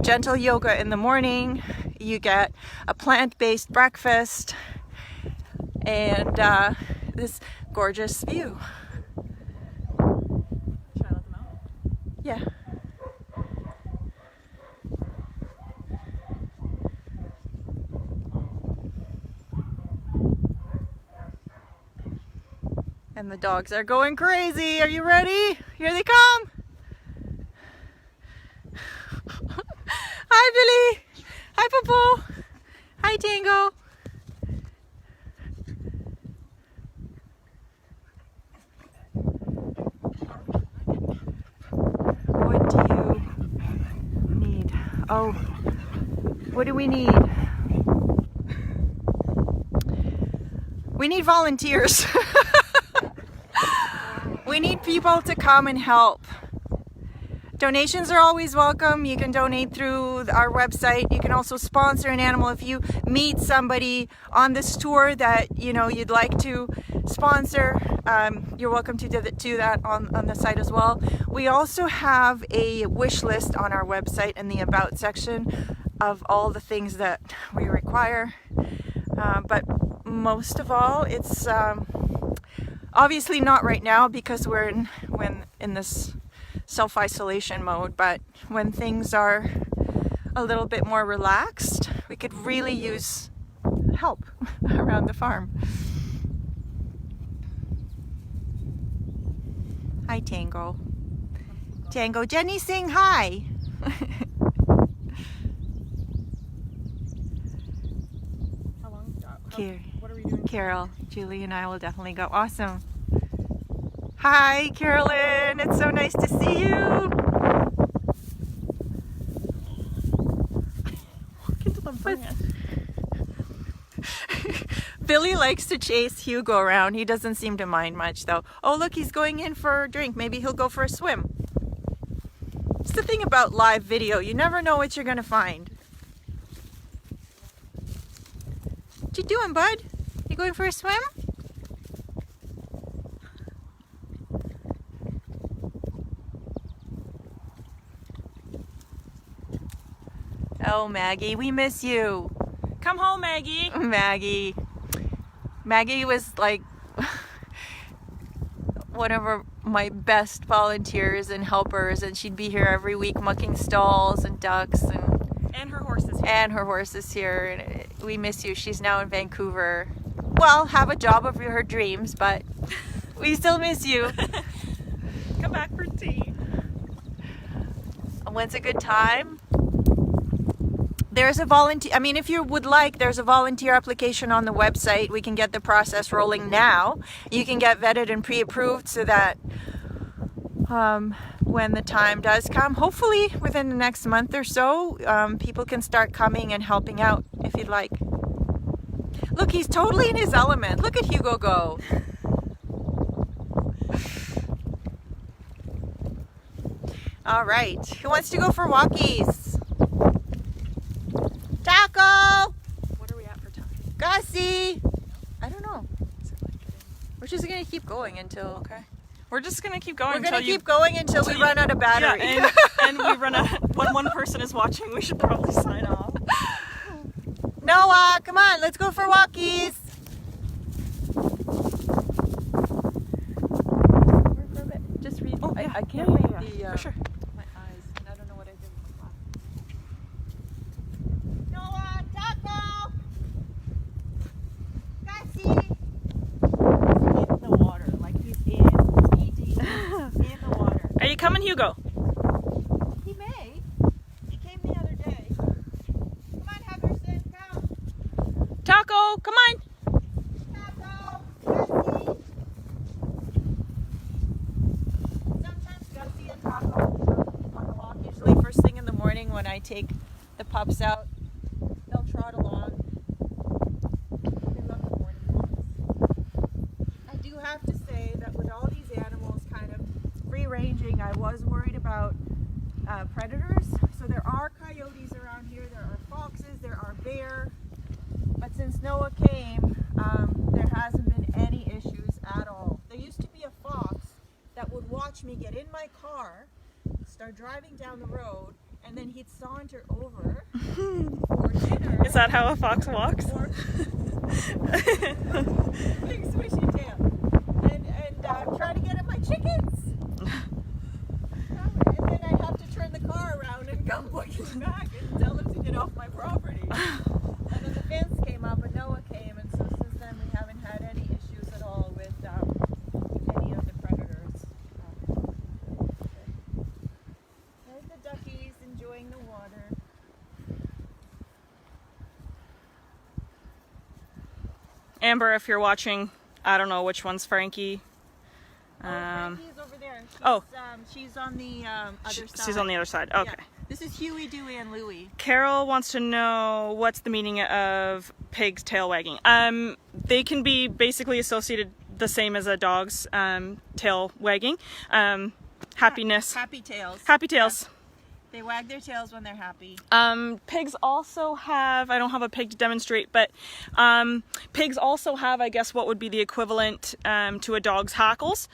gentle yoga in the morning. You get a plant-based breakfast. And this gorgeous view. Should I let them out? Yeah. And the dogs are going crazy. Are you ready? Here they come. Hi, Billy. Hi, Popo. Hi, Tango. What do you need? Oh, what do we need? We need volunteers. We need people to come and help. Donations are always welcome. You can donate through our website. You can also sponsor an animal if you meet somebody on this tour that you'd like to sponsor. You're welcome to do that on the site as well. We also have a wish list on our website in the About section of all the things that we require. But most of all, it's obviously not right now because we're in this self-isolation mode, but when things are a little bit more relaxed, we could really use help around the farm. Hi, Tango. Tango, Jenny, sing hi. How long? What are we doing? Carol, Julie, and I will definitely go. Awesome. Hi, Carolyn. It's so nice to see you. Walk into the van. Billy likes to chase Hugo around. He doesn't seem to mind much, though. Oh, look, he's going in for a drink. Maybe he'll go for a swim. It's the thing about live video. You never know what you're going to find. What you doing, bud? You going for a swim? Oh, Maggie, we miss you. Come home, Maggie. Maggie was like one of my best volunteers and helpers, and she'd be here every week mucking stalls and ducks and her horses here. And her horses here. And we miss you. She's now in Vancouver. well have a job of your dreams, but we still miss you. Come back for tea. When's a good time? There's a volunteer, I mean, if you would like, there's a volunteer application on the website. We can get the process rolling now. You can get vetted and pre-approved so that when the time does come, hopefully within the next month or so, people can start coming and helping out if you'd like. Look, he's totally in his element. Look at Hugo go. All right, who wants to go for walkies? Taco! What are we at for time? Gussie! I don't know. We're just gonna keep going until. Okay. We're just gonna keep going. We're gonna keep going until we run out of battery. Yeah, and we run out. When one person is watching, we should probably sign off. Noah, come on, let's go for walkies. Just read. Oh, yeah. I can't Yeah, read yeah, the. for sure. My eyes, and I don't know what I did with my glasses. Noah, Taco! Gussie! In the water, like he's in the water. Are you coming, Hugo? He may. He came the other day. Come on, Heatherson, come. Taco, come on. Taco! Gussie! Sometimes Gussie and Taco on a walk, usually first thing in the morning when I take the pups out. They'll trot along. They love the morning walks. I do have to say that with all these animals kind of free ranging, I was worried about predators. So there are coyotes around here, there are foxes, there are bear. But since Noah came, there hasn't been any issues at all. There used to be a fox that would watch me get in my car, start driving down the road, and then he'd saunter over for dinner. Is that how a fox walks? Or big swishy tail. And try to get at my chickens. And then I'd have to turn the car around and come looking back and tell them to get off my property. And then the fence came up and Noah came, and so since then we haven't had any issues at all with any of the predators. There's the duckies enjoying the water. Amber, if you're watching, I don't know which one's Frankie. Frankie's over there. She's on the other side. She's on the other side. Okay. Yeah. This is Huey, Dewey, and Louie. Carol wants to know what's the meaning of pig's tail wagging. They can be basically associated the same as a dog's tail wagging. Happiness. Happy tails. Happy tails. They wag their tails when they're happy. Pigs also have, I don't have a pig to demonstrate, but pigs also have, I guess, what would be the equivalent to a dog's hackles.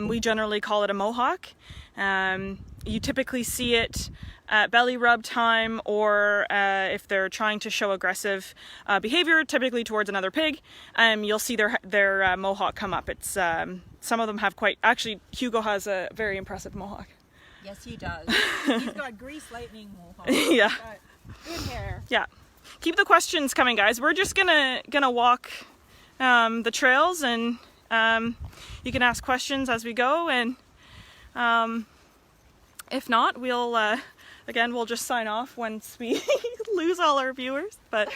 We generally call it a mohawk. You typically see it at belly rub time, or if they're trying to show aggressive behavior, typically towards another pig, you'll see their mohawk come up. It's some of them have quite, actually Hugo has a very impressive mohawk. Yes, he does. He's got grease lightning mohawk. Yeah. Good hair. Yeah. Keep the questions coming, guys. We're just gonna walk the trails, and you can ask questions as we go, and if not, we'll again, we'll just sign off once we lose all our viewers, but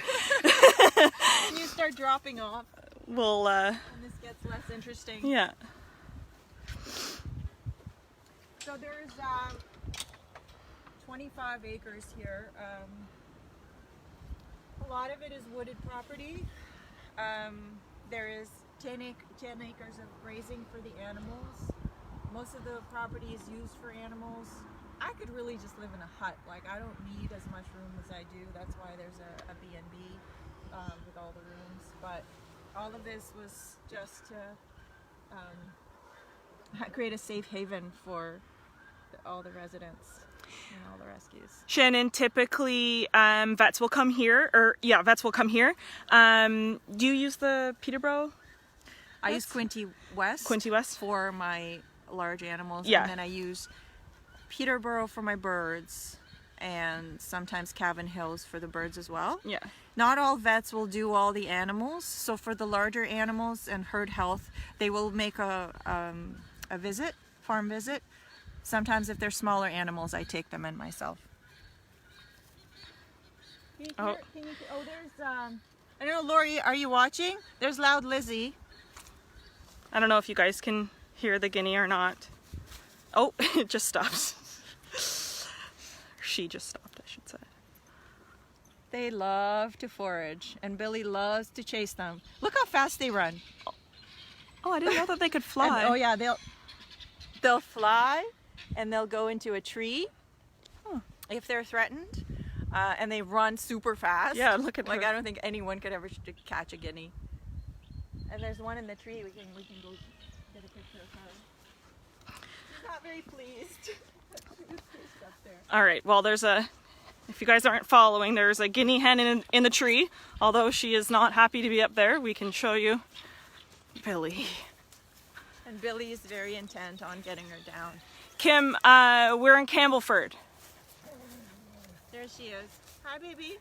When you start dropping off, we'll and this gets less interesting. yeah. So there's 25 acres here. A lot of it is wooded property. There is 10 acres of grazing for the animals. Most of the property is used for animals. I could really just live in a hut. Like, I don't need as much room as I do. That's why there's a B&B with all the rooms. But all of this was just to create a safe haven for all the residents and all the rescues. Shannon, typically vets will come here, vets will come here. Do you use the Peterborough? I use Quinte West. Quinte West? For my large animals. Yeah. And then I use Peterborough for my birds. and sometimes Cavan Hills for the birds as well. Yeah. Not all vets will do all the animals, so for the larger animals and herd health, they will make a farm visit. Sometimes if they're smaller animals, I take them in myself. Oh. There's I don't know, Lori, are you watching? There's Loud Lizzie. I don't know if you guys can hear the guinea or not. Oh, it just stops. She just stopped, I should say. They love to forage, and Billy loves to chase them. Look how fast they run. Oh, I didn't know that they could fly. And, oh yeah, they'll fly, and they'll go into a tree if they're threatened, and they run super fast. Yeah, look at like her. I don't think anyone could ever catch a guinea. And there's one in the tree. We can go get a picture of her. She's not very pleased. She's up there. All right, well, if you guys aren't following, there's a guinea hen in the tree. Although she is not happy to be up there, we can show you Billy. And Billy is very intent on getting her down. Kim, we're in Campbellford. There she is. Hi, baby.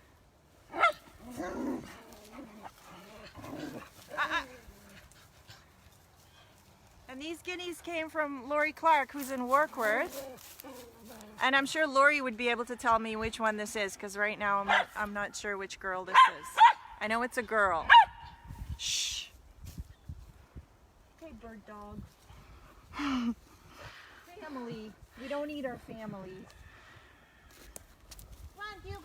And these guineas came from Lori Clark, who's in Warkworth. And I'm sure Lori would be able to tell me which one this is, because right now I'm not sure which girl this is. I know it's a girl. Shh. Hey, bird dog. Family. We don't eat our family. Come on, Hugo.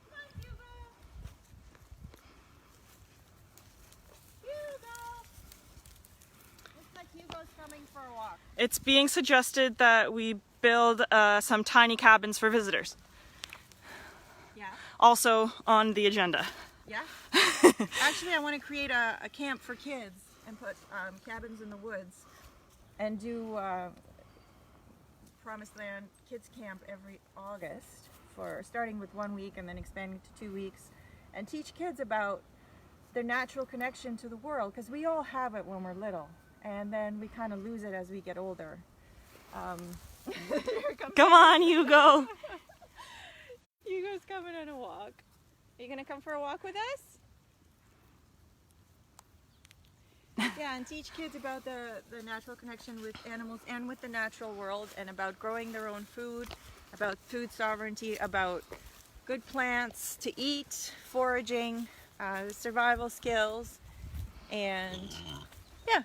Come on, Hugo. Hugo. Looks like Hugo's coming for a walk. It's being suggested that we build some tiny cabins for visitors. Yeah. Also on the agenda. Yeah. Actually, I want to create a camp for kids and put cabins in the woods and do Promised Land Kids Camp every August, starting with 1 week and then expanding to 2 weeks, and teach kids about their natural connection to the world, because we all have it when we're little, and then we kind of lose it as we get older. Come on, Hugo. Hugo's coming on a walk. Are you going to come for a walk with us? Yeah, and teach kids about the natural connection with animals and with the natural world, and about growing their own food, about food sovereignty, about good plants to eat, foraging, survival skills, and yeah.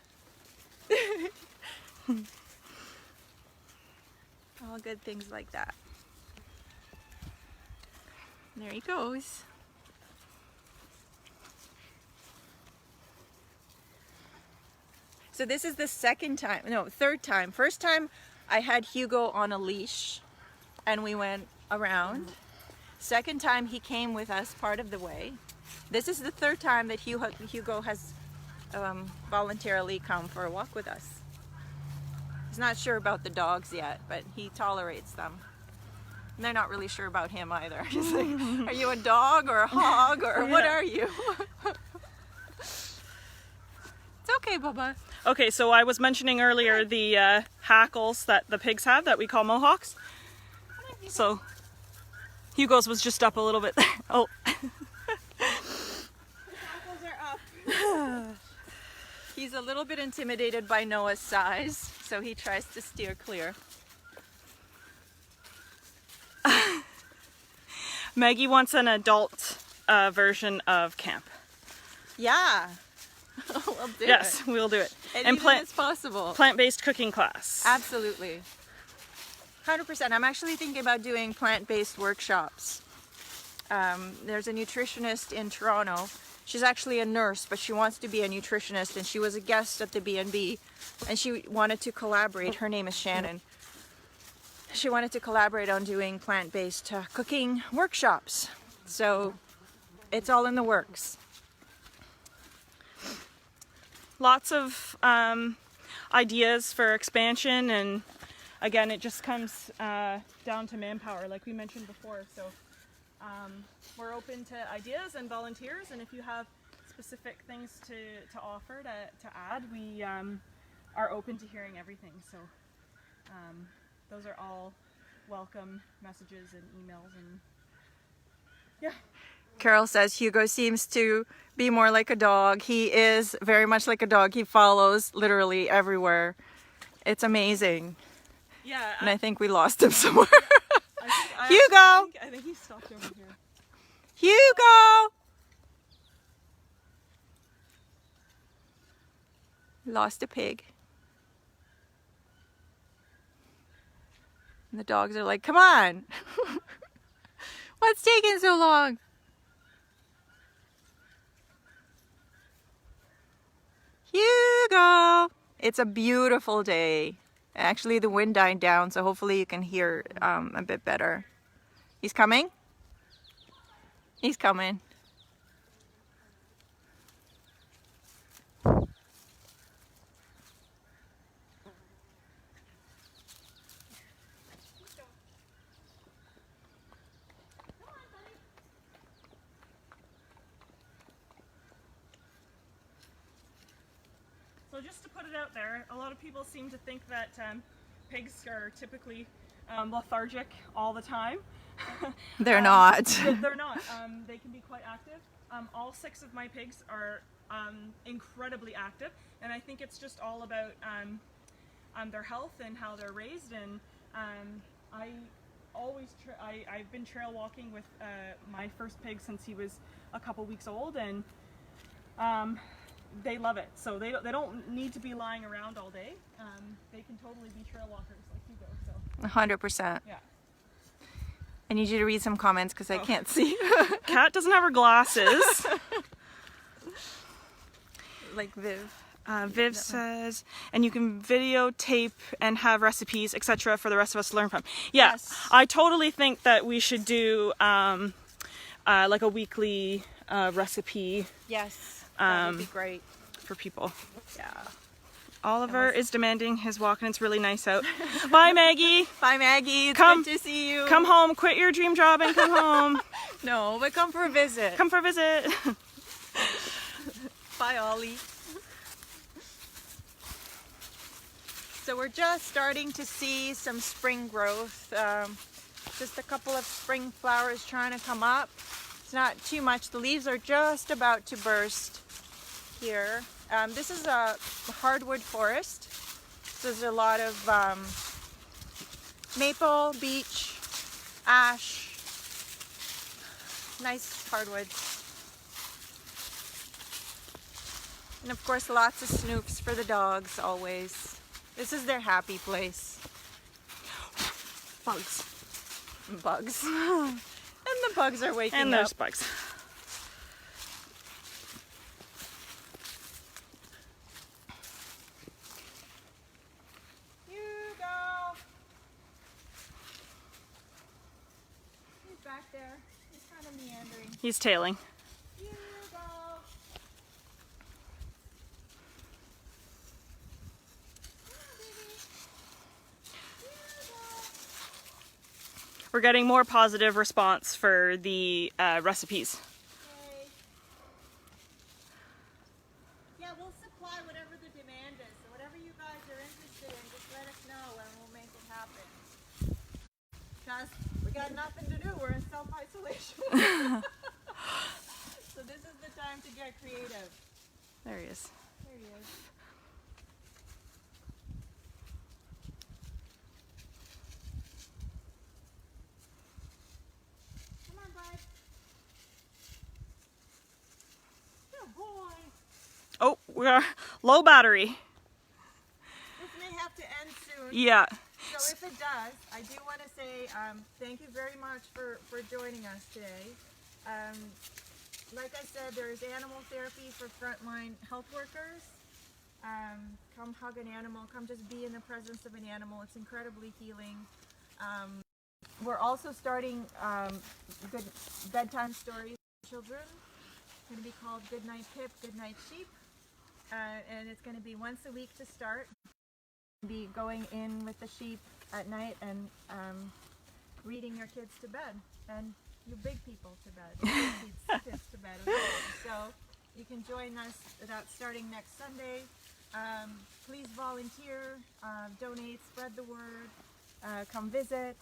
All good things like that. There he goes. So this is the third time. First time I had Hugo on a leash and we went around. Second time he came with us part of the way. This is the third time that Hugo has voluntarily come for a walk with us. He's not sure about the dogs yet, but he tolerates them. And they're not really sure about him either. He's like, are you a dog or a hog or what are you? It's okay, Bubba. Okay, so I was mentioning earlier the hackles that the pigs have that we call mohawks. So Hugo's was just up a little bit there. Oh. Hackles are up. He's a little bit intimidated by Noah's size, so he tries to steer clear. Maggie wants an adult version of camp. Yeah. We'll do Yes, it. we'll do it. Anything is possible. Plant-based cooking class. Absolutely. 100%. I'm actually thinking about doing plant-based workshops. There's a nutritionist in Toronto. She's actually a nurse, but she wants to be a nutritionist, and she was a guest at the B&B, and she wanted to collaborate. Her name is Shannon. She wanted to collaborate on doing plant-based cooking workshops. So it's all in the works. Lots of ideas for expansion, and again, it just comes down to manpower, like we mentioned before. So we're open to ideas and volunteers, and if you have specific things to offer to add, we are open to hearing everything. So those are all welcome messages and emails, and yeah. Carol says Hugo seems to be more like a dog. He is very much like a dog. He follows literally everywhere. It's amazing. Yeah. And I think we lost him somewhere. Hugo! I think he stopped over here. Hugo! Lost a pig. And the dogs are like, come on! What's taking so long? Hugo! It's a beautiful day. Actually, the wind died down, so hopefully you can hear a bit better. He's coming? He's coming. So just to put it out there, a lot of people seem to think that pigs are typically lethargic all the time. They're not. They're not. They can be quite active. All 6 of my pigs are incredibly active, and I think it's just all about their health and how they're raised. And I've been trail walking with my first pig since he was a couple weeks old, and they love it. So they don't need to be lying around all day. They can totally be trail walkers like Hugo. So 100%. yeah. I need you to read some comments because I can't see. Kat doesn't have her glasses. Like Viv. Viv says, and you can videotape and have recipes, etc., for the rest of us to learn from. Yeah, Yes. I totally think that we should do like a weekly recipe Yes, that would be great. for people. Yeah. Oliver is demanding his walk, and it's really nice out. Bye, Maggie. Bye, Maggie. It's Come- good to see you. Come home. Quit your dream job and come home. No, but come for a visit. Come for a visit. Bye, Ollie. So we're just starting to see some spring growth. Just a couple of spring flowers trying to come up. It's not too much. The leaves are just about to burst here. This is a hardwood forest. So there's a lot of maple, beech, ash, nice hardwoods. And of course lots of snoops for the dogs always. This is their happy place. Bugs. Bugs. And the bugs are waking And up. there's bugs. Hugo! He's back there. He's kind of meandering. He's tailing. Hugo! We're getting more positive response for the recipes. Yay. Yeah, we'll supply whatever the demand is. So whatever you guys are interested in, just let us know and we'll make it happen. Because we got nothing to do. We're in self-isolation. So this is the time to get creative. There he is. There he is. Come on, bud. Good boy. Oh, we are low battery. This may have to end soon. Yeah. So if it does, I do want to say thank you very much for joining us today. Like I said, there is animal therapy for frontline health workers. Come hug an animal, come just be in the presence of an animal. It's incredibly healing. We're also starting good bedtime stories for children. It's going to be called Good Night Pip, Good Night Sheep. And it's going to be once a week to start. Be going in with the sheep at night and reading your kids to bed, and you big people to bed, kids to bed as well. So you can join us. That's starting next Sunday. Please volunteer, donate, spread the word, come visit.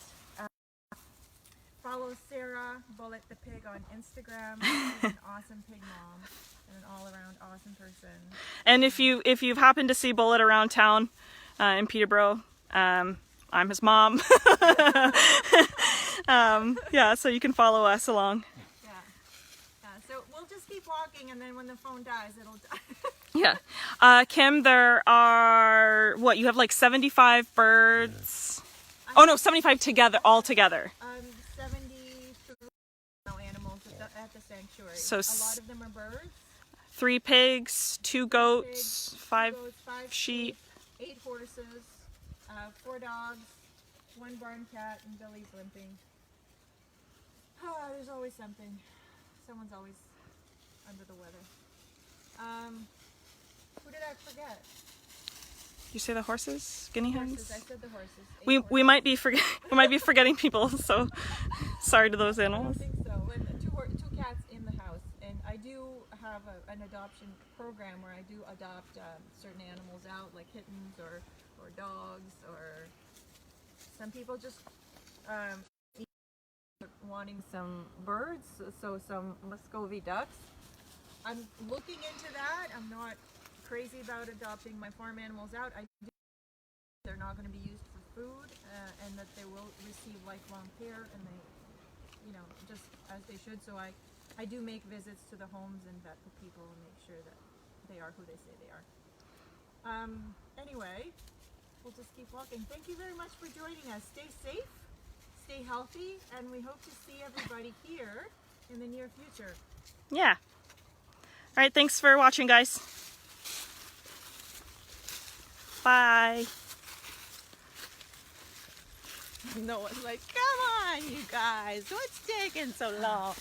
Follow Sarah Bullet the Pig on Instagram. She's an awesome pig mom and an all-around awesome person. And if you've happened to see Bullet around town in Peterborough, I'm his mom. Yeah, so you can follow us along. Yeah. So we'll just keep walking, and then when the phone dies, it'll die. Yeah. Kim, there are, what, you have like 75 birds? Oh no, 75 together, all together. 73 animals at the sanctuary. So a lot of them are birds. 3 pigs, 2 goats, 5 sheep. 8 horses, 4 dogs, 1 barn cat, and Billy's limping. There's always something. Someone's always under the weather. Who did I forget? You say the horses, guinea hens? Horses. I said the horses. 8 We horses. might be forgetting people, so sorry to those I don't animals. think so. And 2 cats in the house, and I do have an adoption program where I do adopt certain animals out, like kittens or dogs, or some people just wanting some birds, so some Muscovy ducks. I'm looking into that. I'm not crazy about adopting my farm animals out. They're not going to be used for food, and that they will receive lifelong care, and they, just as they should. So I do make visits to the homes and vet the people and make sure that they are who they say they are. Anyway, we'll just keep walking. Thank you very much for joining us. Stay safe, stay healthy, and we hope to see everybody here in the near future. Yeah. All right, thanks for watching, guys. Bye. No one's like, come on, you guys, what's taking so long?